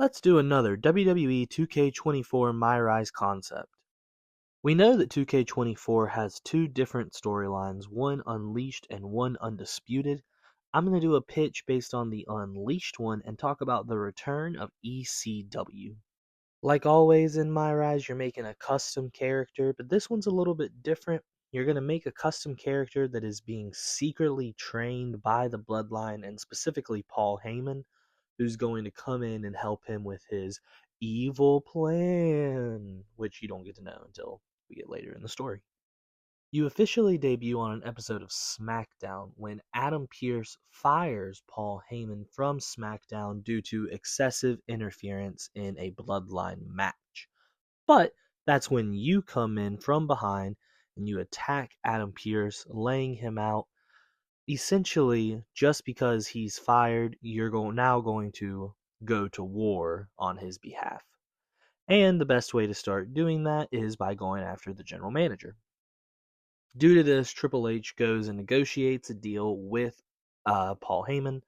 Let's do another WWE 2K24 MyRise concept. We know that 2K24 has two different storylines, one Unleashed and one Undisputed. I'm going to do a pitch based on the Unleashed one and talk about the return of ECW. Like always in MyRise, you're making a custom character, but this one's a little bit different. You're going to make a custom character that is being secretly trained by the Bloodline and specifically Paul Heyman, who's going to come in and help him with his evil plan, which you don't get to know until we get later in the story. You officially debut on an episode of SmackDown when Adam Pearce fires Paul Heyman from SmackDown due to excessive interference in a Bloodline match. But that's when you come in from behind and you attack Adam Pearce, laying him out. Essentially, just because he's fired, you're now going to go to war on his behalf. And the best way to start doing that is by going after the general manager. Due to this, Triple H goes and negotiates a deal with Paul Heyman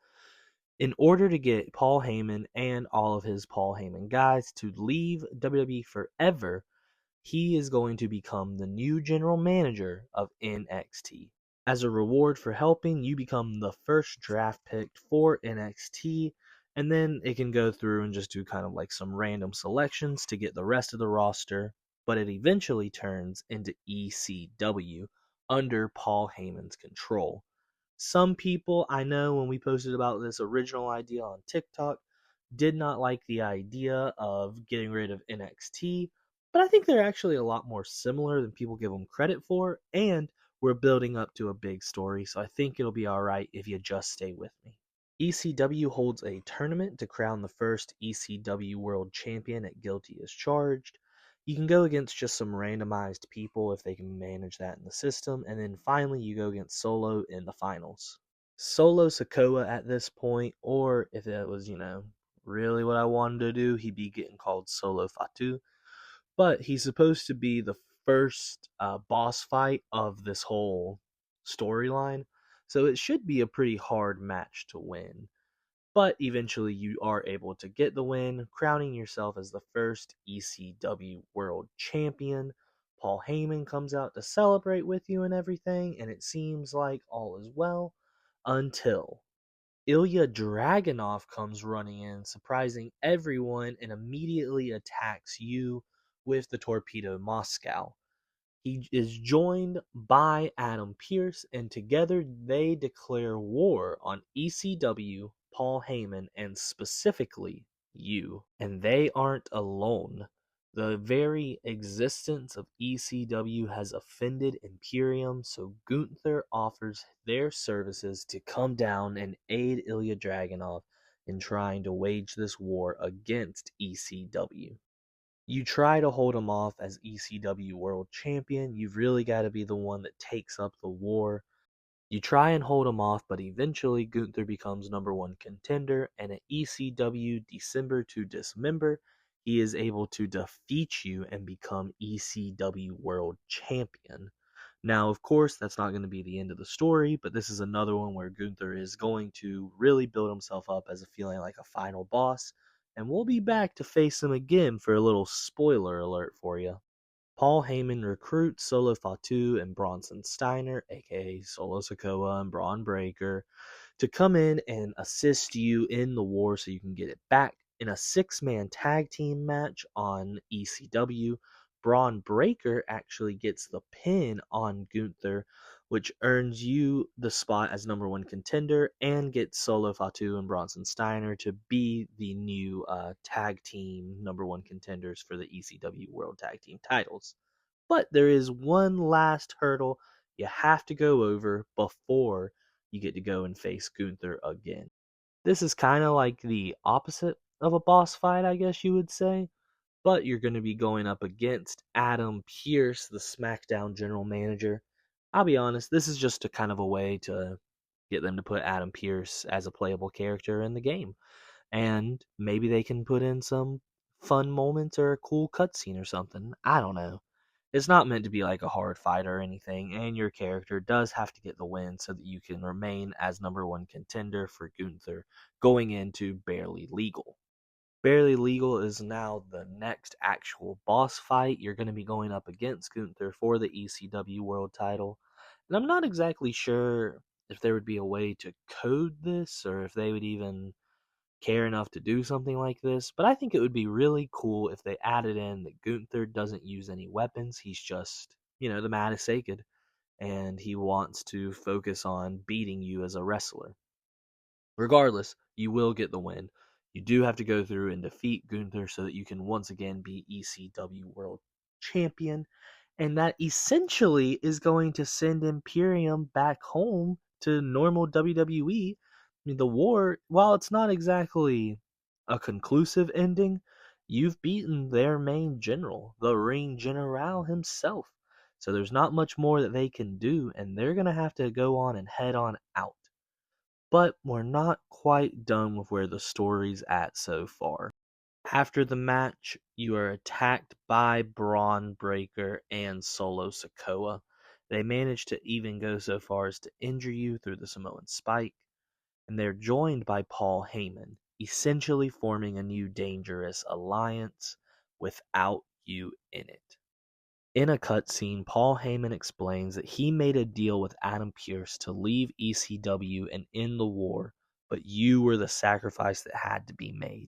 in order to get Paul Heyman and all of his Paul Heyman guys to leave WWE forever. He is going to become the new general manager of NXT. As a reward for helping, you become the first draft pick for NXT, and then it can go through and just do kind of like some random selections to get the rest of the roster, but it eventually turns into ECW under Paul Heyman's control. Some people I know, when we posted about this original idea on TikTok, did not like the idea of getting rid of NXT, but I think they're actually a lot more similar than people give them credit for, and we're building up to a big story, so I think it'll be alright if you just stay with me. ECW holds a tournament to crown the first ECW World Champion at Guilty as Charged. You can go against just some randomized people if they can manage that in the system, and then finally you go against Solo in the finals. Solo Sikoa at this point, or if it was, really what I wanted to do, he'd be getting called Solo Fatu. But he's supposed to be the first boss fight of this whole storyline, so it should be a pretty hard match to win. But eventually you are able to get the win, crowning yourself as the first ECW World Champion. Paul Heyman comes out to celebrate with you and everything, and it seems like all is well until Ilya Dragunov comes running in, surprising everyone, and immediately attacks you with the Torpedo Moscow. He is joined by Adam Pearce, and together they declare war on ECW, Paul Heyman, and specifically you. And they aren't alone. The very existence of ECW has offended Imperium, so Gunther offers their services to come down and aid Ilya Dragunov in trying to wage this war against ECW. You try to hold him off as ECW World Champion. You've really got to be the one that takes up the war. You try and hold him off, but eventually Gunther becomes number one contender, and at ECW December to Dismember, he is able to defeat you and become ECW World Champion. Now, of course, that's not going to be the end of the story, but this is another one where Gunther is going to really build himself up as a feeling like a final boss, and we'll be back to face him again for a little spoiler alert for you. Paul Heyman recruits Solo Fatu and Bronson Steiner, aka Solo Sikoa and Braun Breaker, to come in and assist you in the war so you can get it back. In a 6-man tag team match on ECW, Braun Breaker actually gets the pin on Gunther, which earns you the spot as number one contender and gets Solo Fatu and Bronson Steiner to be the new tag team number one contenders for the ECW World Tag Team titles. But there is one last hurdle you have to go over before you get to go and face Gunther again. This is kind of like the opposite of a boss fight, I guess you would say. But you're going to be going up against Adam Pearce, the SmackDown general manager. I'll be honest, this is just a kind of a way to get them to put Adam Pearce as a playable character in the game. And maybe they can put in some fun moments or a cool cutscene or something. I don't know. It's not meant to be like a hard fight or anything, and your character does have to get the win so that you can remain as number one contender for Gunther going into Barely Legal. Barely Legal is now the next actual boss fight. You're going to be going up against Gunther for the ECW World title. And I'm not exactly sure if there would be a way to code this or if they would even care enough to do something like this, but I think it would be really cool if they added in that Gunther doesn't use any weapons. He's just, the man is sacred, and he wants to focus on beating you as a wrestler. Regardless, you will get the win. You do have to go through and defeat Gunther so that you can once again be ECW World Champion. And that essentially is going to send Imperium back home to normal WWE. I mean, the war, while it's not exactly a conclusive ending, you've beaten their main general, the Ring General himself. So there's not much more that they can do, and they're going to have to go on and head on out. But we're not quite done with where the story's at so far. After the match, you are attacked by Braun Breaker and Solo Sikoa. They manage to even go so far as to injure you through the Samoan Spike, and they're joined by Paul Heyman, essentially forming a new dangerous alliance without you in it. In a cutscene, Paul Heyman explains that he made a deal with Adam Pearce to leave ECW and end the war, but you were the sacrifice that had to be made.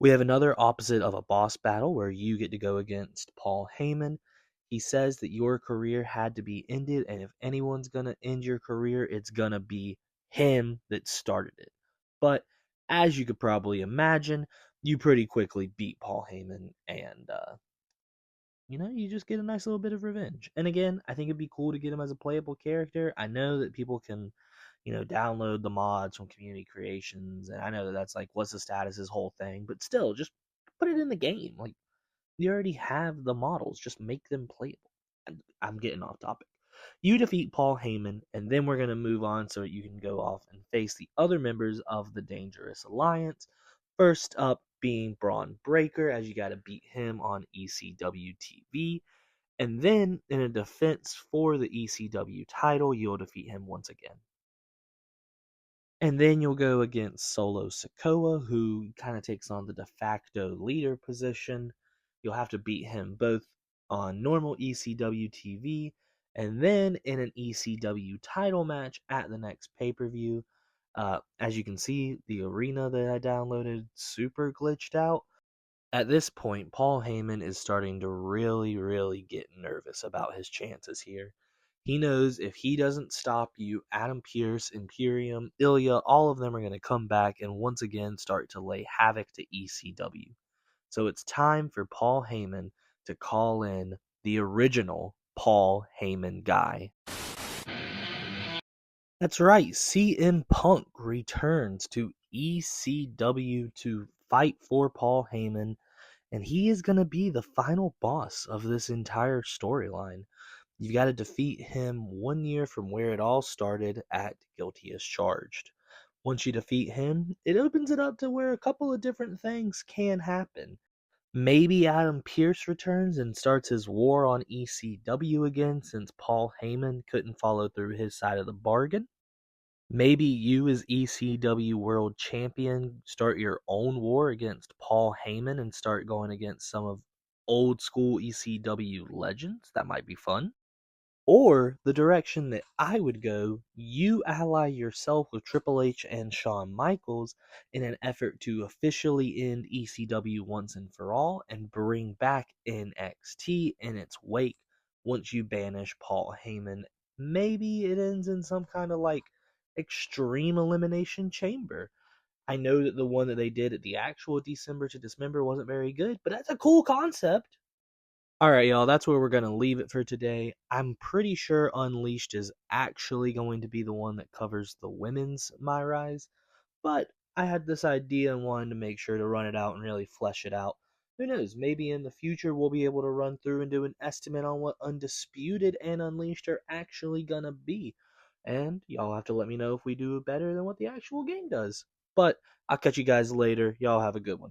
We have another opposite of a boss battle where you get to go against Paul Heyman. He says that your career had to be ended, and if anyone's going to end your career, it's going to be him that started it. But as you could probably imagine, you pretty quickly beat Paul Heyman, and you just get a nice little bit of revenge. And again, I think it'd be cool to get him as a playable character. I know that people can, download the mods from Community Creations, and I know that that's like, what's the status, his whole thing, but still, just put it in the game. Like, you already have the models, just make them playable. And I'm getting off topic. You defeat Paul Heyman, and then we're going to move on so that you can go off and face the other members of the Dangerous Alliance. First up being Braun Breaker, as you got to beat him on ECW TV. And then, in a defense for the ECW title, you'll defeat him once again. And then you'll go against Solo Sikoa, who kind of takes on the de facto leader position. You'll have to beat him both on normal ECW TV and then in an ECW title match at the next pay-per-view. As you can see, the arena that I downloaded super glitched out. At this point, Paul Heyman is starting to really, really get nervous about his chances here. He knows if he doesn't stop you, Adam Pearce, Imperium, Ilya, all of them are going to come back and once again start to lay havoc to ECW. So it's time for Paul Heyman to call in the original Paul Heyman guy. That's right, CM Punk returns to ECW to fight for Paul Heyman, and he is going to be the final boss of this entire storyline. You've got to defeat him 1 year from where it all started at Guilty as Charged. Once you defeat him, it opens it up to where a couple of different things can happen. Maybe Adam Pearce returns and starts his war on ECW again since Paul Heyman couldn't follow through his side of the bargain. Maybe you, as ECW World Champion, start your own war against Paul Heyman and start going against some of old school ECW legends. That might be fun. Or the direction that I would go, you ally yourself with Triple H and Shawn Michaels in an effort to officially end ECW once and for all and bring back NXT in its wake once you banish Paul Heyman. Maybe it ends in some kind of like extreme elimination chamber. I know that the one that they did at the actual December to Dismember wasn't very good, but that's a cool concept. Alright, y'all, that's where we're going to leave it for today. I'm pretty sure Unleashed is actually going to be the one that covers the women's MyRise, but I had this idea and wanted to make sure to run it out and really flesh it out. Who knows, maybe in the future we'll be able to run through and do an estimate on what Undisputed and Unleashed are actually going to be. And y'all have to let me know if we do better than what the actual game does. But I'll catch you guys later. Y'all have a good one.